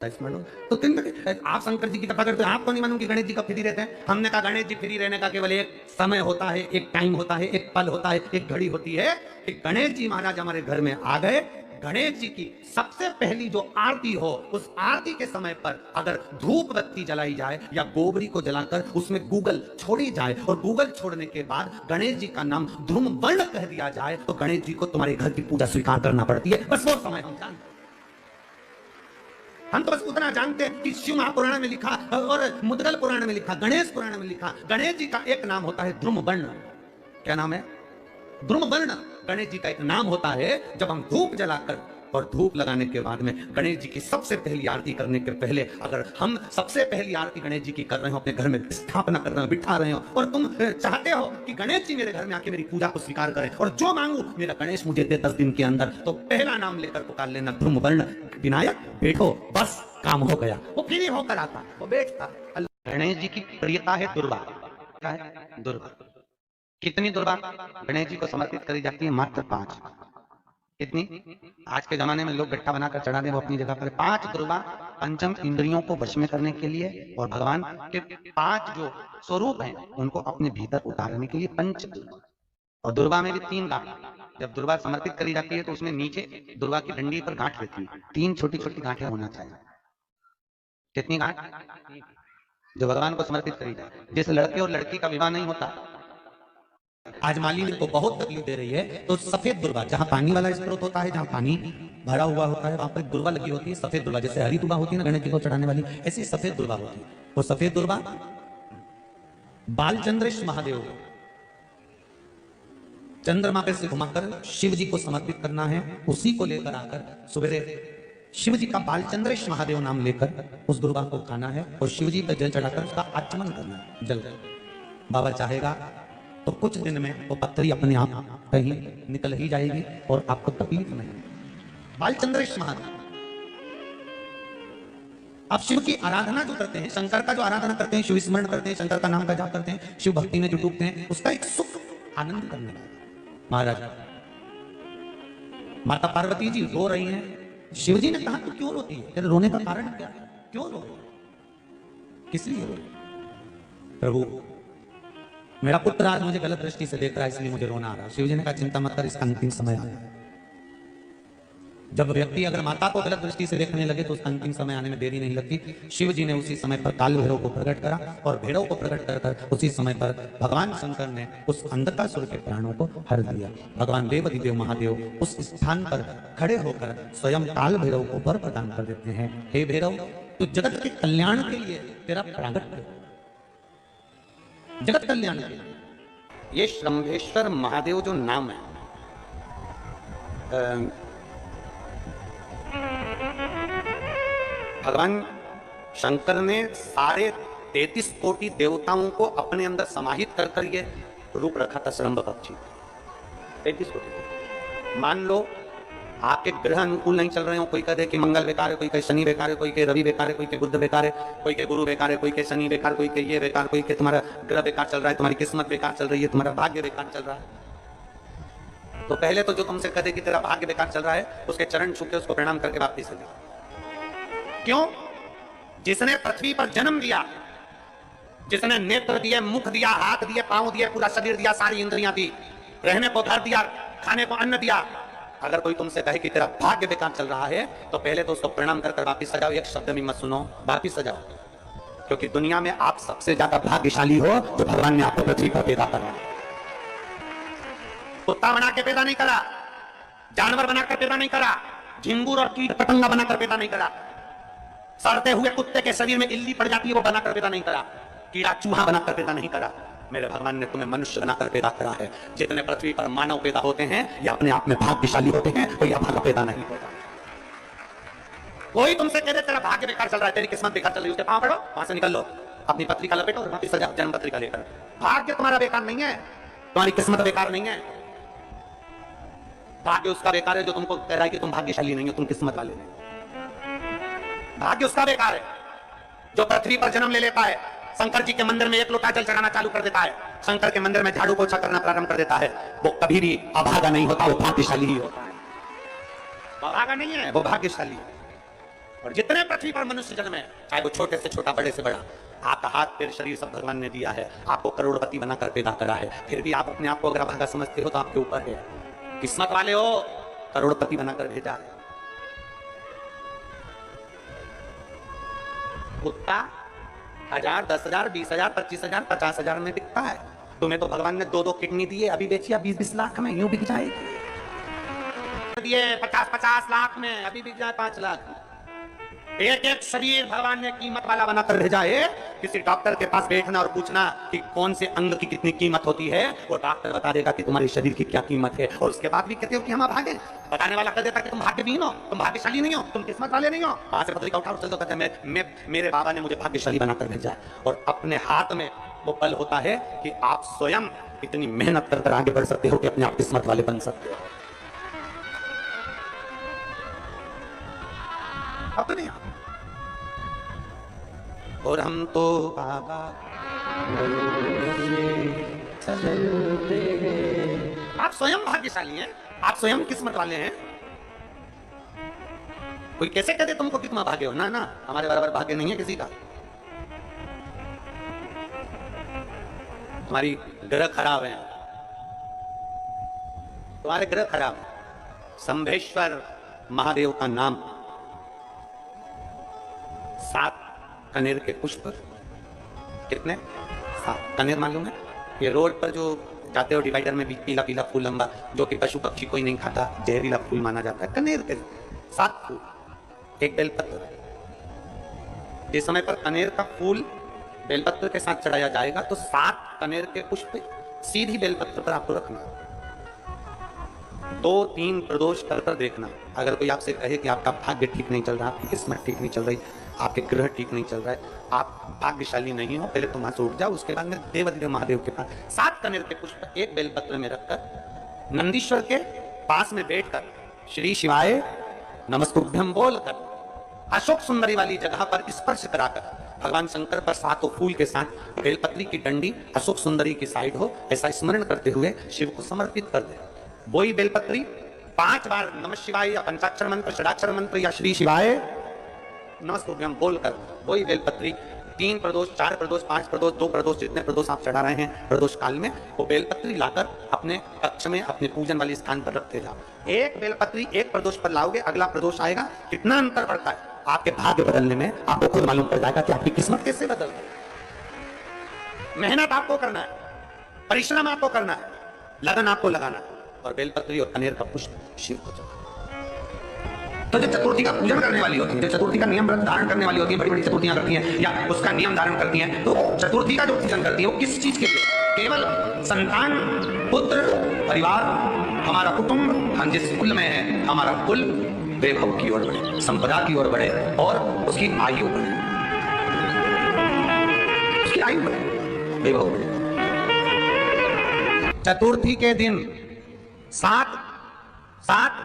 स्मरण तो आप शंकर जी की कृपा करते हैं, आपको नहीं मालूम कि गणेश जी कब फ्री रहते हैं। हमने कहा गणेश जी फ्री रहने का केवल एक समय होता है, एक टाइम होता है, एक पल होता है, एक घड़ी होती है कि गणेश जी महाराज हमारे घर में आ गए। गणेश जी की सबसे पहली जो आरती हो, उस आरती के समय पर अगर धूप बत्ती जलाई जाए या गोबरी को जलाकर उसमें गूगल छोड़ी जाए और गूगल छोड़ने के बाद गणेश जी का नाम ध्रुम वर्ण कह दिया जाए तो गणेश जी को तुम्हारे घर की पूजा स्वीकार करना पड़ती है। बस वो समय हम जानते हैं। हम तो बस उतना जानते हैं कि शिव महापुराण में लिखा और मुद्गल पुराण में लिखा, गणेश पुराण में लिखा, गणेश जी का एक नाम होता है ध्रुम वर्ण। क्या नाम है? ध्रुम वर्ण। गणेश जी का एक नाम होता है। जब हम धूप जलाकर और धूप लगाने के बाद में गणेश जी की सबसे पहली आरती करने के पहले अगर हम सबसे पहली आरती गणेश जी की कर रहे हो, अपने घर में स्थापना कर रहे हो, बिठा रहे हो और तुम चाहते हो कि गणेश जी मेरे घर में आके मेरी पूजा को स्वीकार करें और जो मांगू मेरा गणेश मुझे दे 10 दिन के अंदर, तो पहला नाम लेकर पुकार लेना ध्रुम वर्ण विनायक, बैठो, बस काम हो गया। वो फ्री होकर आता, वो बैठता। गणेश जी की प्रियता है दुर्वा। क्या है? दुर्वा। कितनी दुर्वा गणेश जी को समर्पित करी जाती है? मात्र 5। कितनी? आज के जमाने में लोग गट्टा बनाकर चढ़ा दें, वो अपनी जगह पर 5 दुर्वा पंचम इंद्रियों को वश में करने के लिए और भगवान के 5 जो स्वरूप हैं उनको अपने भीतर उतारने के लिए पंच दुर्वा। और दुर्वा में भी 3 गांठ। जब दुर्वा समर्पित करी जाती है तो उसमें नीचे दुर्वा की डंडी पर गांठ रहती है, 3 छोटी छोटी गांठें होना चाहिए। कितनी गांठ? जो भगवान को समर्पित करी जाए। जिस लड़के और लड़की का विवाह नहीं होता, आज मालिनी को बहुत तकलीफ दे रही है, तो सफेद दुर्वा, जहां पानी वाला स्त्रोत होता है, जहां पानी भरा हुआ होता है, वहां पर दुर्वा लगी होती है, सफेद दुर्वा। जैसे हरी दुर्वा होती है ना गणेश जी को चढ़ाने वाली, ऐसी सफेद दुर्वा होती है। वो सफेद दुर्वा बालचंद्रेश महादेव चंद्रमा पे से घुमाकर शिव जी को समर्पित करना है। उसी को लेकर आकर सवेरे शिव जी का बालचंद्रेश महादेव नाम लेकर उस दुर्वा को खाना है और शिव जी पर जल चढ़ाकर उसका आचमन करना है। जल बाबा चाहेगा तो कुछ दिन में वो पत्थरी अपने आप कहीं निकल ही जाएगी और आपको तकलीफ नहीं। बालचंद्रेश महादेव। आप शिव की आराधना जो करते हैं, शंकर का जो आराधना करते हैं, शिव स्मरण करते हैं, शंकर का नाम का जाप करते हैं, शिव भक्ति में जो डूबते हैं, उसका एक सुख आनंद करने वाला महाराज। माता पार्वती जी रो रही हैं। शिव जी ने कहा तू क्यों रोती है? तेरे रोने का कारण क्या है? क्यों रो रही है? किस लिए रो रही है? प्रभु मेरा पुत्र आज मुझे गलत दृष्टि से देख रहा है, इसलिए मुझे रोना आ रहा है। शिव जी ने कहा चिंता मत कर, इसका अंतिम समय आया। जब व्यक्ति अगर माता को गलत दृष्टि से देखने लगे तो उसका अंतिम समय आने में देरी नहीं लगती। शिव जी ने उसी समय पर काल भैरव को प्रकट करा और भैरव को प्रकट कर उसी समय पर भगवान शंकर ने उस अंधकासुर के प्राणों को हर दिया। भगवान देवाधिदेव महादेव उस स्थान पर खड़े होकर स्वयं काल भैरव को वर प्रदान कर देते हैं। हे भैरव, तू जगत के कल्याण के लिए तेरा प्रागट्य, जगत कल्याण के लिए। ये श्रंभेश्वर महादेव जो नाम है, भगवान शंकर ने सारे 33 कोटि देवताओं को अपने अंदर समाहित कर कर ये रूप रखा था श्रंभ पक्षी। 33 कोटि। मान लो आपके ग्रह अनुकूल नहीं चल रहे हो, कोई कहे कि मंगल बेकार है, कोई कहे शनि बेकार है, कोई के रवि बेकार है, कोई के बुध बेकार है, कोई के गुरु बेकार है, कोई के शनि बेकार, कोई के ये बेकार, कोई के तुम्हारा ग्रह बेकार चल रहा है, तुम्हारी किस्मत बेकार चल रही है, तुम्हारा भाग्य बेकार चल रहा है। तो पहले तो जो तुमसे कहे कि तेरा भाग्य बेकार चल रहा है, उसके चरण छू के उसको प्रणाम करके वापिस चले। क्यों? जिसने पृथ्वी पर जन्म दिया, जिसने नेत्र दिए, मुख दिया, हाथ दिए, पांव दिए, पूरा शरीर दिया, सारी इंद्रियां दी, रहने को घर दिया, खाने को अन्न दिया, अगर कोई तुमसे कहे कि तेरा भाग्य बेकार चल रहा है तो पहले तो उसको प्रणाम कर वापिस सजाओ। एक शब्द भी मत सुनो, वापिस सजाओ। क्योंकि दुनिया में आप सबसे ज्यादा भाग्यशाली हो जो भगवान ने आपको पृथ्वी पर पैदा करा। कुत्ता बना के पैदा नहीं करा, जानवर बनाकर पैदा नहीं करा, झिंगुर और कीट पतंगा बनाकर पैदा नहीं करा, सड़ते हुए कुत्ते के शरीर में इल्ली पड़ जाती है वो बनाकर पैदा नहीं करा, कीड़ा चूहा बनाकर पैदा नहीं करा। मेरे भगवान ने तुम्हें मनुष्य बनाकर पैदा करा है। जितने पृथ्वी पर मानव पैदा होते हैं ये अपने आप में भाग्यशाली होते हैं, कोई अभागा पैदा नहीं होता। कोई तुमसे कह दे तेरा भाग्य बेकार चल रहा है, तेरी किस्मत बेकार चल रही है, उसके पांव पड़ो, वहां से निकल लो, अपनी पत्रिका लपेटो और वापस सजाओ जन्म पत्रिका लेकर। भाग्य तुम्हारा बेकार नहीं है, तुम्हारी किस्मत बेकार नहीं है। भाग्य उसका बेकार है जो तुमको कह रहा है कि तुम भाग्यशाली नहीं हो, तुम किस्मत वाले नहीं। भाग्य उसका बेकार है जो पृथ्वी पर जन्म ले लेता है, शंकर जी के मंदिर में 1 लोटा जल चढ़ाना चालू कर देता है, शंकर के मंदिर में झाड़ू पोछा करना प्रारंभ कर देता है, वो कभी भी अभागा नहीं होता, वो भाग्यशाली ही होता है। अभागा नहीं है, वो भाग्यशाली है। और जितने पृथ्वी पर मनुष्य जन्म है, चाहे वो छोटे से छोटा बड़े से बड़ा, आपका हाथ पैर शरीर सब भगवान ने दिया है, आपको करोड़पति बनाकर पैदा करा है, फिर भी आप अपने आप को अगर भागा समझते हो तो आपके ऊपर है। किस्मत वाले हो, करोड़पति बनाकर भेजा है। कुत्ता 1000, 10,000, 20,000, 25,000, 50,000 में बिकता है। तुम्हें तो भगवान ने 2-2 किडनी दिए, अभी बेचिए 20-20 लाख में, यूं बिक जाएगी। दिए 50-50 लाख में, अभी बिक जाए 5 लाख। एक एक शरीर भगवान ने कीमत वाला बनाकर भेजा है। किसी डॉक्टर के पास बैठना और पूछना कि कौन से अंग की कितनी कीमत होती है, वो डॉक्टर बता देगा कि तुम्हारे शरीर की क्या कीमत है। और उसके बाद भी कहते हो कि हम भागे, बताने वाला कह देता कि तुम भाग्यहीन हो, तुम भाग्यशाली नहीं हो, तुम किस्मत वाले नहीं हो। वहां से पत्रिका उठाओ, चल दो, कहते हैं मेरे बाबा ने मुझे भाग्यशाली बनाकर भेजा है। और अपने हाथ में वो बल होता है कि आप स्वयं इतनी मेहनत कर आगे बढ़ सकते हो कि अपने आप किस्मत वाले बन सकते हो। अपने आप। और हम तो बाबा आप स्वयं भाग्यशाली हैं, आप स्वयं किस्मत वाले हैं। कोई कैसे कहते तुमको कितना भाग्य हो? ना ना, हमारे बराबर भाग्य नहीं है किसी का। तुम्हारी ग्रह खराब है, तुम्हारे ग्रह खराब है। शंभेश्वर महादेव का नाम 7 कनेर के पुष्प, कितने? 7 कनेर मालूम है? ये रोड पर जो जाते हो डिवाइडर में भी पीला पीला फूल लंबा, जो कि पशु पक्षी कोई नहीं खाता, जहरीला फूल माना जाता है। कनेर के 7 फूल, एक बेलपत्र। जिस समय पर कनेर का फूल बेलपत्र के साथ चढ़ाया जाएगा तो 7 कनेर के पुष्प सीधी बेलपत्र पर आपको रखना। 2-3 प्रदोष कर देखना। अगर कोई आपसे कहे कि आपका भाग्य ठीक नहीं चल रहा, आपकी किस्मत ठीक नहीं चल रही, आपके ग्रह ठीक नहीं चल रहा है, आप भाग्यशाली नहीं हो, पहले तुम वहां से उठ जाओ। उसके बाद में देवाधिदेव महादेव के पास 7 कनेर के पुष्प एक बेलपत्र में रखकर नंदीश्वर के पास में बैठकर श्री शिवाय नमस्तुभ्यम बोलकर अशोक सुंदरी वाली जगह पर स्पर्श कराकर भगवान शंकर पर 7 फूल के साथ बेलपत्री की डंडी अशोक सुंदरी की साइड हो, ऐसा स्मरण करते हुए शिव को समर्पित कर दे। वही बेलपत्री 5 बार नमः शिवाय या पंचाक्षर मंत्र, षडाक्षर मंत्र या श्री शिवाय नमस्तुभ्यम बोलकर वही बेलपत्री 3 प्रदोष, 4 प्रदोष, 5 प्रदोष, 2 प्रदोष, जितने प्रदोष आप चढ़ा रहे हैं प्रदोष काल में, वो बेलपत्री लाकर अपने कक्ष में अपने पूजन वाले स्थान पर रखते जाओ। एक बेलपत्री एक प्रदोष पर लाओगे, अगला प्रदोष आएगा, कितना अंतर पड़ता है आपके भाग्य बदलने में, आपको खुद मालूम पड़ जाएगा कि आपकी किस्मत कैसे बदल गई। मेहनत आपको करना है, परिश्रम आपको करना है, लगन आपको लगाना है, और बेलपत्री और कनेर का पुष्प शिव को चढ़ाओ। तो जो चतुर्थी का पूजन करने वाली होती है, जो चतुर्थी का नियम व्रत धारण करने वाली होती है, बड़ी बड़ी चतुर्थियां करती हैं या उसका नियम धारण करती हैं, तो चतुर्थी का जो पूजन करती है वो किस चीज के लिए? केवल संतान, पुत्र, परिवार, हमारा कुटुंब, हम जिस कुल में है, हमारा कुल वैभव की ओर बढ़े, संपदा की ओर बढ़े और उसकी आयु बढ़े, उसकी आयु बढ़े, वैभव बढ़े। चतुर्थी के दिन 7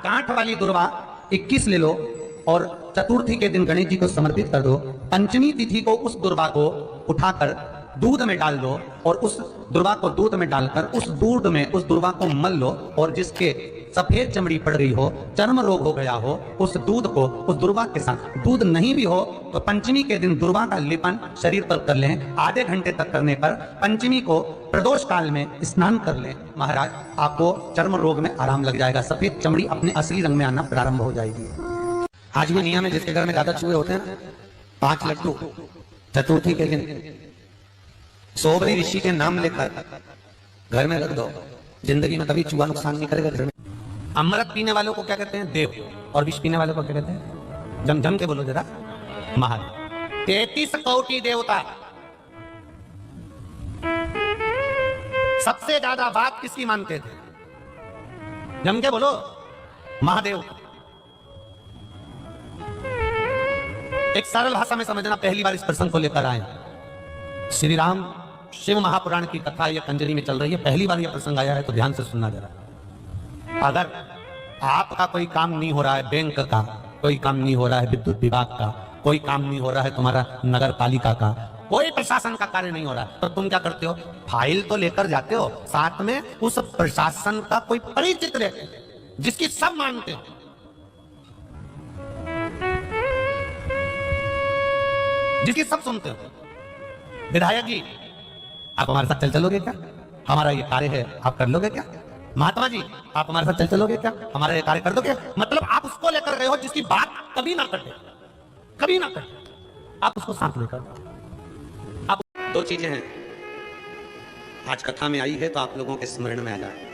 गांठ वाली दुर्वा 21 ले लो और चतुर्थी के दिन गणेश जी को समर्पित कर दो। पंचमी तिथि को उस दुर्वा को उठाकर दूध में डाल दो और उस दुर्वा को दूध में डालकर उस दूध में उस दुर्वा को मल लो, और जिसके सफेद चमड़ी पड़ गई हो, चर्म रोग हो गया हो, उस दूध को उस दुर्वा के साथ, दूध नहीं भी हो तो पंचमी के दिन दुर्वा का लेपन शरीर पर कर लें। आधे घंटे तक करने पर पंचमी को प्रदोष काल में स्नान कर लें। महाराज, आपको चर्म रोग में आराम लग जाएगा, सफेद चमड़ी अपने असली रंग में आना प्रारंभ हो जाएगी। आज भी नियम है, जिसके घर में ज्यादा चूहे होते हैं 5 लड्डू चतुर्थी के दिन सोबरी ऋषि के नाम लेकर घर में रख दो, जिंदगी में कभी चूहा नुकसान नहीं करेगा घर में। अमृत पीने वालों को क्या कहते हैं? देव। और विष पीने वालों को क्या कहते हैं? जम जम के बोलो जरा, महादेव। 33 कोटि देवता, सबसे ज्यादा बात किसकी मानते थे? जम के बोलो, महादेव। एक सरल भाषा में समझना, पहली बार इस प्रसंग को लेकर आए। श्री राम शिव महापुराण की कथा यह कंजरी में चल रही है, पहली बार यह प्रसंग आया है, तो ध्यान से सुनना जरा। अगर आपका कोई काम नहीं हो रहा है, बैंक का कोई काम नहीं हो रहा है, विद्युत विभाग का कोई काम नहीं हो रहा है, तुम्हारा नगर पालिका का कोई प्रशासन का कार्य नहीं हो रहा है, तो तुम क्या करते हो? फाइल तो लेकर जाते हो, साथ में उस प्रशासन का कोई परिचित रहते जिसकी सब मानते हो। जिसकी सब सुनते हो। विधायक जी, आप हमारे साथ चलोगे क्या? हमारा ये कार्य है, आप कर लोगे क्या? महात्मा जी, आप हमारे साथ चलोगे क्या? हमारा ये कार्य कर दोगे? मतलब आप उसको लेकर गए हो जिसकी बात कभी ना करते, कभी ना करते, आप उसको साथ लेकर। आप दो चीजें हैं आज कथा में आई है तो आप लोगों के स्मरण में आ जाए।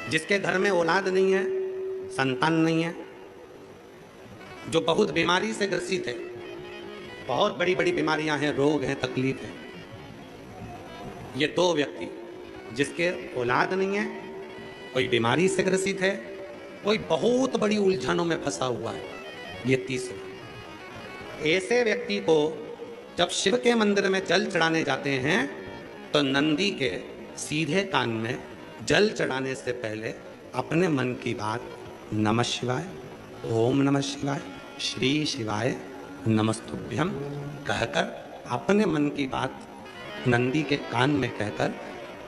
जिसके घर में औलाद नहीं है, संतान नहीं है, जो बहुत बीमारी से ग्रसित है, बहुत बड़ी बड़ी बीमारियां हैं, रोग हैं, तकलीफ है, ये दो व्यक्ति जिसके औलाद नहीं है, कोई बीमारी से ग्रसित है, कोई बहुत बड़ी उलझनों में फंसा हुआ है, ये तीसरा। ऐसे व्यक्ति को जब शिव के मंदिर में जल चढ़ाने जाते हैं तो नंदी के सीधे कान में जल चढ़ाने से पहले अपने मन की बात नमः शिवाय, ओम नमः शिवाय, श्री शिवाय नमस्तुभ्यम कहकर अपने मन की बात नंदी के कान में कहकर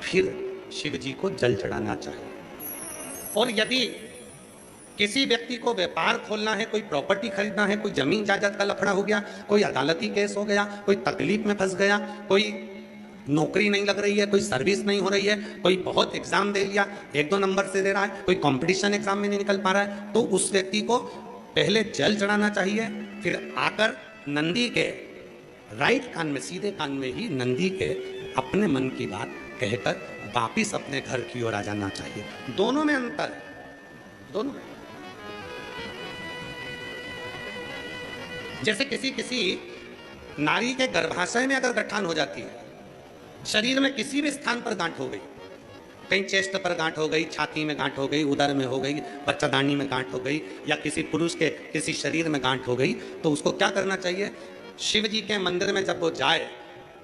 फिर शिव जी को जल चढ़ाना चाहिए। और यदि किसी व्यक्ति को व्यापार खोलना है, कोई प्रॉपर्टी खरीदना है, कोई जमीन जायदाद का लफड़ा हो गया, कोई अदालती केस हो गया, कोई तकलीफ में फंस गया, कोई नौकरी नहीं लग रही है, कोई सर्विस नहीं हो रही है, कोई बहुत एग्जाम दे लिया, 1-2 नंबर से दे रहा है, कोई कंपटीशन एग्जाम में नहीं निकल पा रहा है, तो उस व्यक्ति को पहले जल चढ़ाना चाहिए, फिर आकर नंदी के राइट कान में, सीधे कान में ही नंदी के अपने मन की बात कहकर वापिस अपने घर की ओर आ जाना चाहिए। दोनों में अंतर है, दोनों में। जैसे किसी नारी के गर्भाशय में अगर गठान हो जाती है, शरीर में किसी भी स्थान पर गांठ हो गई, कहीं चेस्ट पर गांठ हो गई, छाती में गांठ हो गई, उदर में हो गई, बच्चादानी में गांठ हो गई, या किसी पुरुष के किसी शरीर में गांठ हो गई, तो उसको क्या करना चाहिए? शिव जी के मंदिर में जब वो जाए,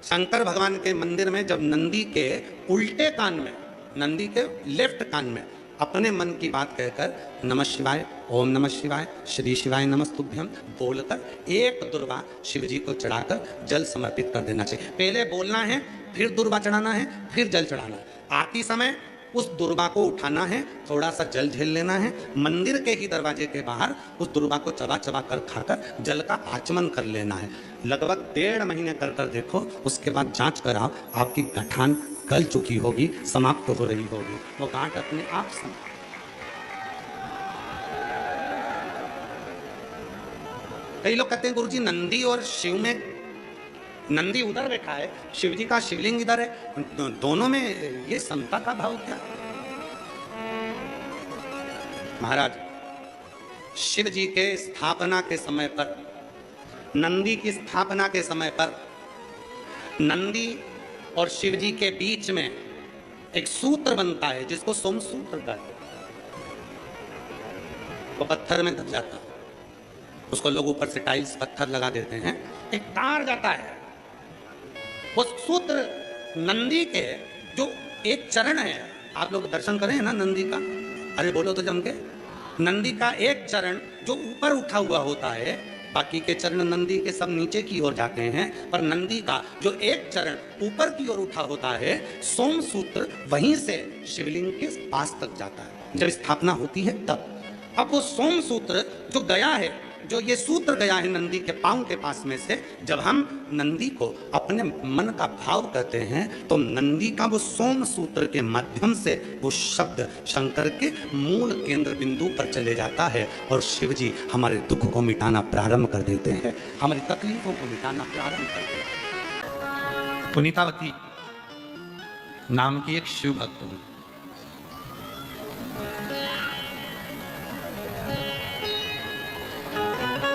शंकर भगवान के मंदिर में जब नंदी के उल्टे कान में, नंदी के लेफ्ट कान में अपने मन की बात कहकर नमः शिवाय, ओम नमः शिवाय, श्री शिवाय नमस्तुभ्यम बोलकर एक दुर्वा शिव जी को चढ़ाकर जल समर्पित कर देना चाहिए। पहले बोलना है, फिर दुर्वा चढ़ाना है, फिर जल चढ़ाना है। आती समय उस दुर्वा को उठाना है, थोड़ा सा जल झेल लेना है, मंदिर के ही दरवाजे के बाहर उस दुर्वा को चबा चबा कर खाकर जल का आचमन कर लेना है। लगभग 1.5 महीने कर कर देखो, उसके बाद जांच कराओ, आपकी गठान गल चुकी होगी, समाप्त हो रही होगी, वो गांठ अपने आप समाप्त। कई लोग कहते हैं गुरुजी नंदी और शिव में, नंदी उधर बैठा है, शिव जी का शिवलिंग इधर है, दोनों में ये समता का भाव क्या? महाराज, शिव जी के स्थापना के समय पर, नंदी की स्थापना के समय पर नंदी और शिव जी के बीच में एक सूत्र बनता है जिसको सोम सूत्र कहते हैं। वो पत्थर में दब जाता है, उसको लोग ऊपर से टाइल्स पत्थर लगा देते हैं, एक तार जाता है। वो सूत्र नंदी के जो एक चरण है, आप लोग दर्शन करें ना नंदी का, अरे बोलो तो जम के, नंदी का एक चरण जो ऊपर उठा हुआ होता है, बाकी के चरण नंदी के सब नीचे की ओर जाते हैं, पर नंदी का जो एक चरण ऊपर की ओर उठा होता है, सोम सूत्र वहीं से शिवलिंग के पास तक जाता है जब स्थापना होती है तब। अब वो सोम सूत्र जो गया है, जो ये सूत्र गया है नंदी के पांव के पास में से, जब हम नंदी को अपने मन का भाव कहते हैं तो नंदी का वो सोम सूत्र के माध्यम से वो शब्द शंकर के मूल केंद्र बिंदु पर चले जाता है और शिव जी हमारे दुख को मिटाना प्रारंभ कर देते हैं, हमारी तकलीफों को मिटाना प्रारंभ कर देते हैं। पुनीतावती नाम की एक शिव भक्त हुई।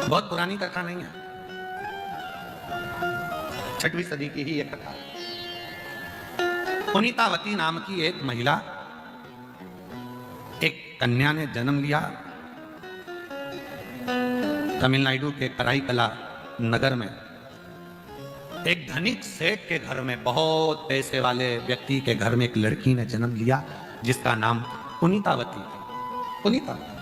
बहुत पुरानी कथा नहीं है, 6वीं सदी की ही एक कथा। पुनीतावती नाम की एक महिला, एक कन्या ने जन्म लिया तमिलनाडु के कराईकला नगर में। एक धनिक सेठ के घर में, बहुत पैसे वाले व्यक्ति के घर में एक लड़की ने जन्म लिया जिसका नाम पुनीतावती। पुनीतावती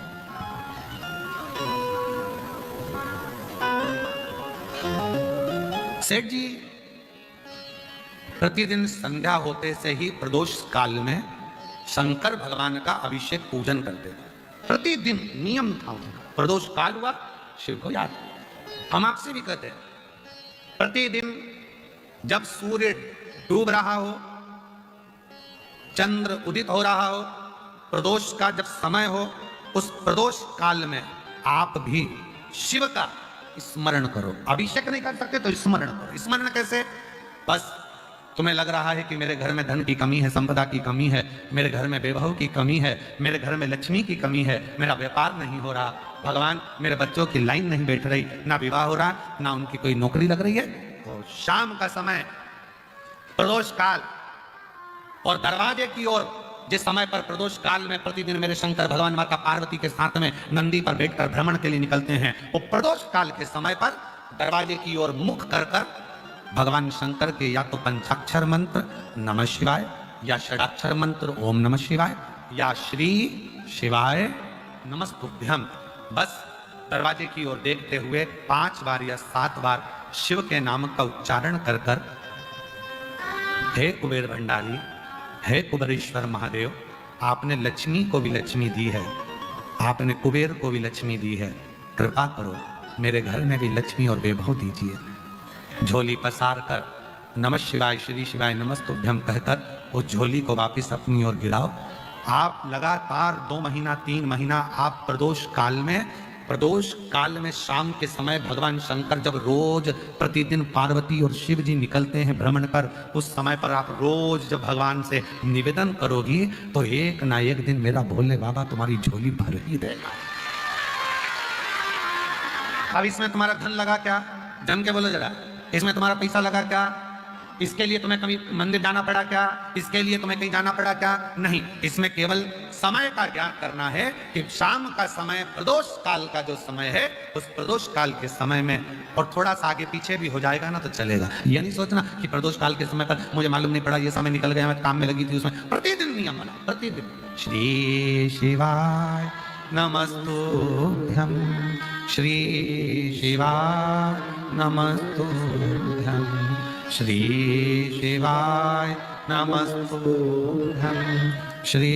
सेठ जी प्रतिदिन संध्या होते से ही प्रदोष काल में शंकर भगवान का अभिषेक पूजन करते थे। प्रतिदिन नियम था उनका। प्रदोष काल हुआ, शिव को याद, हम आपसे भी कहते हैं, प्रतिदिन जब सूर्य डूब रहा हो, चंद्र उदित हो रहा हो, प्रदोष का जब समय हो, उस प्रदोष काल में आप भी शिव का स्मरण करो। अभिषेक नहीं कर सकते तो स्मरण करो। स्मरण कैसे? बस तुम्हें लग रहा है कि मेरे घर में धन की कमी है, संपदा की कमी है, मेरे घर में वैभव की कमी है, मेरे घर में लक्ष्मी की कमी है, मेरा व्यापार नहीं हो रहा, भगवान मेरे बच्चों की लाइन नहीं बैठ रही, ना विवाह हो रहा, ना उनकी कोई नौकरी लग रही है, तो शाम का समय प्रदोष काल और दरवाजे की ओर, जिस समय पर प्रदोष काल में प्रतिदिन मेरे शंकर भगवान माता पार्वती के साथ में नंदी पर बैठकर भ्रमण के लिए निकलते हैं, वो प्रदोष काल के समय पर दरवाजे की ओर मुख कर कर भगवान शंकर के या तो पंचाक्षर मंत्र नमः शिवाय, या षडाक्षर मंत्र ओम नमः शिवाय, या श्री शिवाय नमस्तुभ्यम, बस दरवाजे की ओर देखते हुए 5 बार या 7 बार शिव के नाम का उच्चारण कर कर, हे कुबेर भंडारी, हे कुबेरेश्वर महादेव, आपने लक्ष्मी को भी लक्ष्मी दी है, आपने कुबेर को भी लक्ष्मी दी है, कृपा करो मेरे घर में भी लक्ष्मी और वैभव दीजिए। झोली पसार कर नमः शिवाय श्री शिवाय नमस्तुभ्यम कहकर उस झोली को वापस अपनी ओर गिराओ। आप लगातार 2 महीना 3 महीना आप प्रदोष काल में शाम के समय भगवान शंकर जब रोज प्रतिदिन पार्वती और शिव जी निकलते हैं भ्रमण कर, उस समय पर आप रोज जब भगवान से निवेदन करोगी तो एक ना एक दिन मेरा भोले बाबा तुम्हारी झोली भर ही देगा। अब इसमें तुम्हारा धन लगा क्या? जम के बोलो जरा। इसमें तुम्हारा पैसा लगा क्या? इसके लिए तुम्हें कभी मंदिर जाना पड़ा क्या? इसके लिए तुम्हें कहीं जाना पड़ा क्या? नहीं, इसमें केवल समय का ज्ञान करना है कि शाम का समय प्रदोष काल का जो समय है, उस प्रदोष काल के समय में, और थोड़ा सा आगे पीछे भी हो जाएगा ना तो चलेगा। ये नहीं सोचना कि प्रदोष काल के समय पर मुझे मालूम नहीं पड़ा, ये समय निकल गया, मैं काम में लगी थी, उसमें प्रतिदिन नियम बना, प्रतिदिन श्री शिवाय नमस्तुभ्यं, श्री शिवाय नमस्तुभ्यं, श्री शिवाय नमस्तुभ्यं, श्री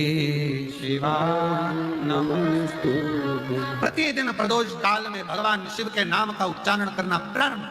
शिवाय नमस्तुभ्यं। प्रतिदिन प्रदोष काल में भगवान शिव के नाम का उच्चारण करना प्रारंभ